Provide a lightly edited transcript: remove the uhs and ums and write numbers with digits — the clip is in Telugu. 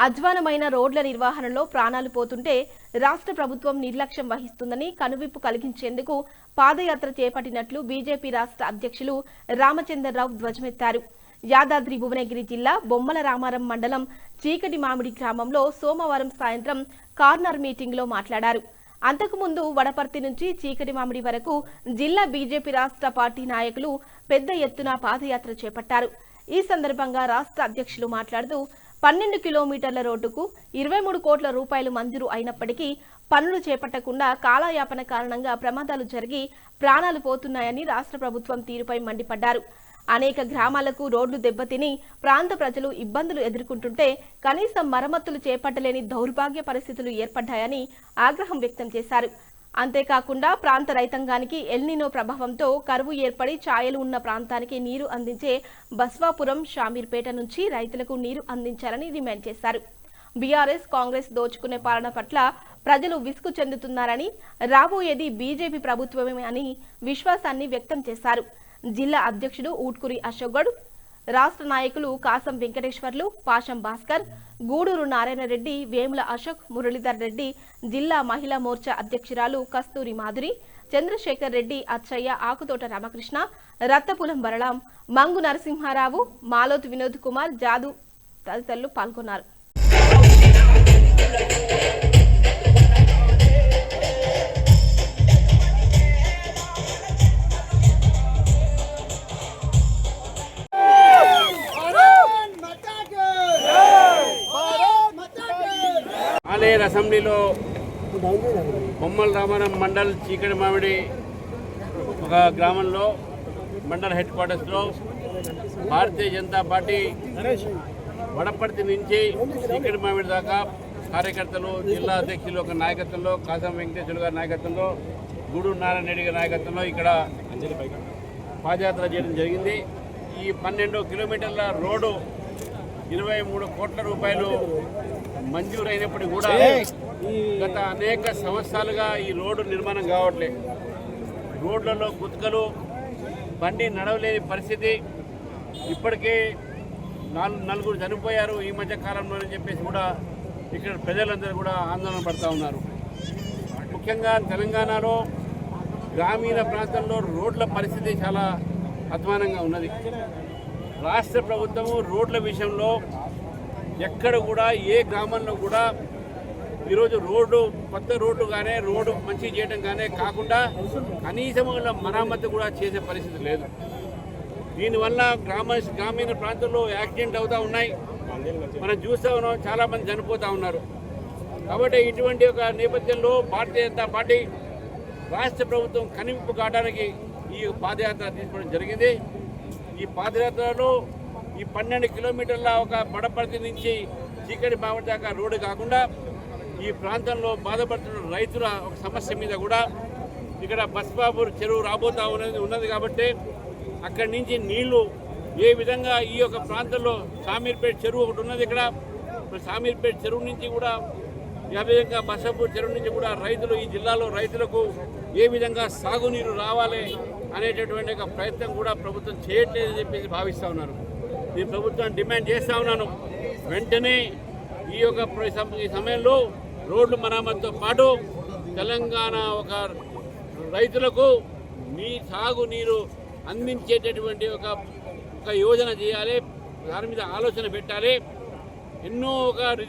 అధ్వానమైన రోడ్ల నిర్వహణలో ప్రాణాలు పోతుంటే రాష్ట్ర ప్రభుత్వం నిర్లక్ష్యం వహిస్తుందని కనువిప్పు కలిగించేందుకు పాదయాత్ర చేపట్టినట్లు బీజేపీ రాష్ట్ర అధ్యక్షులు రామచంద్రరావు ధ్వజమెత్తారు. యాదాద్రి భువనగిరి జిల్లా బొమ్మల రామారం మండలం చీకటి మామిడి గ్రామంలో సోమవారం సాయంత్రం కార్నర్ మీటింగ్లో మాట్లాడారు. అంతకుముందు వడపర్తి నుంచి చీకటి మామిడి వరకు జిల్లా బీజేపీ రాష్ట్ర పార్టీ నాయకులు పెద్ద ఎత్తున పాదయాత్ర చేపట్టారు. ఈ సందర్భంగా రాష్ట్ర అధ్యక్షులు మాట్లాడుతూ 12 కిలోమీటర్ల రోడ్డుకు 23 కోట్ల రూపాయలు మంజూరు అయినప్పటికీ పనులు చేపట్టకుండా కాలయాపన కారణంగా ప్రమాదాలు జరిగి ప్రాణాలు పోతున్నాయని రాష్ట్ర ప్రభుత్వం తీరుపై మండిపడ్డారు. అనేక గ్రామాలకు రోడ్లు దెబ్బతిని ప్రాంత ప్రజలు ఇబ్బందులు ఎదుర్కొంటుంటే కనీసం మరమ్మతులు చేపట్టలేని దౌర్భాగ్య పరిస్థితులు ఏర్పడ్డాయని ఆగ్రహం వ్యక్తం చేశారు. అంతేకాకుండా ప్రాంత రైతాంగానికి ఎల్నినో ప్రభావంతో కరువు ఏర్పడి ఛాయలు ఉన్న ప్రాంతానికి నీరు అందించే బస్వాపురం షామీర్పేట నుంచి రైతులకు నీరు అందించాలని డిమాండ్ చేశారు. బీఆర్ఎస్ కాంగ్రెస్ దోచుకునే పాలన పట్ల ప్రజలు విసుగు చెందుతున్నారని, రాబోయేది బీజేపీ ప్రభుత్వమే అని విశ్వాసాన్ని వ్యక్తం చేశారు. జిల్లా అధ్యక్షుడు ఊట్కూరి అశోక్ గౌడ్, రాష్ట్ర నాయకులు కాసం వెంకటేశ్వర్లు, పాషం భాస్కర్, గూడూరు నారాయణ రెడ్డి, వేముల అశోక్, మురళీధర్ రెడ్డి, జిల్లా మహిళా మోర్చా అధ్యక్షురాలు కస్తూరి మాధురి, చంద్రశేఖర్ రెడ్డి, అచ్చయ్య, ఆకుతోట రామకృష్ణ, రత్తపులం బరళాం, మంగు నరసింహారావు, మాలోతు వినోద్ కుమార్, జాదు తదితరులు పాల్గొన్నారు. ఆలేరు అసెంబ్లీలో బొమ్మల రామారం మండల్ చీకటి మామిడి ఒక గ్రామంలో మండల్ హెడ్ క్వార్టర్స్లో భారతీయ జనతా పార్టీ వడపర్తి నుంచి చీకటి మామిడి దాకా కార్యకర్తలు, జిల్లా అధ్యక్షులు ఒక నాయకత్వంలో, కాసం వెంకటేశ్వర గారి నాయకత్వంలో, గూడూరు నారాయణ రెడ్డి గారి నాయకత్వంలో ఇక్కడ పాదయాత్ర చేయడం జరిగింది. ఈ 12 కిలోమీటర్ల రోడ్డు 23 కోట్ల రూపాయలు మంజూరు అయినప్పటికీ కూడా గత అనేక సంవత్సరాలుగా ఈ రోడ్డు నిర్మాణం కావట్లేదు. రోడ్లలో గుత్కలు, బండి నడవలేని పరిస్థితి. ఇప్పటికే నలుగురు చనిపోయారు ఈ మధ్య కాలంలో అని చెప్పేసి కూడా ఇక్కడ ప్రజలందరూ కూడా ఆందోళన పడుతూ ఉన్నారు. ముఖ్యంగా తెలంగాణలో గ్రామీణ ప్రాంతంలో రోడ్ల పరిస్థితి చాలా అధ్వానంగా ఉన్నది. రాష్ట్ర ప్రభుత్వము రోడ్ల విషయంలో ఎక్కడ కూడా ఏ గ్రామంలో కూడా ఈరోజు రోడ్డు కొత్త రోడ్డు కానీ రోడ్డు మంచి చేయడం కానీ కాకుండా కనీసం మరమ్మతు కూడా చేసే పరిస్థితి లేదు. దీనివల్ల గ్రామీణ ప్రాంతాల్లో యాక్సిడెంట్ అవుతూ ఉన్నాయి. మనం చూస్తూ ఉన్నాం, చాలామంది చనిపోతూ ఉన్నారు. కాబట్టి ఇటువంటి ఒక నేపథ్యంలో భారతీయ జనతా పార్టీ రాష్ట్ర ప్రభుత్వం కనివిప్పు కావడానికి ఈ పాదయాత్ర తీసుకోవడం జరిగింది. ఈ పాదయాత్రలో ఈ 12 కిలోమీటర్ల ఒక బడపర్తి నుంచి చీకటి మామిడి దాకా రోడ్డు కాకుండా ఈ ప్రాంతంలో బాధపడుతున్న రైతుల ఒక సమస్య మీద కూడా ఇక్కడ బస్బాపూర్ చెరువు రాబోతా ఉన్నది కాబట్టి అక్కడి నుంచి నీళ్లు ఏ విధంగా ఈ యొక్క ప్రాంతంలో షామీర్పేట చెరువు ఒకటి ఉన్నది. ఇక్కడ షామీర్పేట చెరువు నుంచి కూడా ఏ విధంగా బస్బాపూర్ చెరువు నుంచి కూడా రైతులు, ఈ జిల్లాలో రైతులకు ఏ విధంగా సాగునీరు రావాలి అనేటటువంటి ఒక ప్రయత్నం కూడా ప్రభుత్వం చేయట్లేదని చెప్పేసి భావిస్తూ ఉన్నారు. నేను ప్రభుత్వాన్ని డిమాండ్ చేస్తూ ఉన్నాను, వెంటనే ఈ యొక్క ఈ సమయంలో రోడ్లు మరమ్మతుతో పాటు తెలంగాణ ఒక రైతులకు సాగునీరు అందించేటటువంటి ఒక యోజన చేయాలి. దాని మీద ఆలోచన పెట్టాలి. ఎన్నో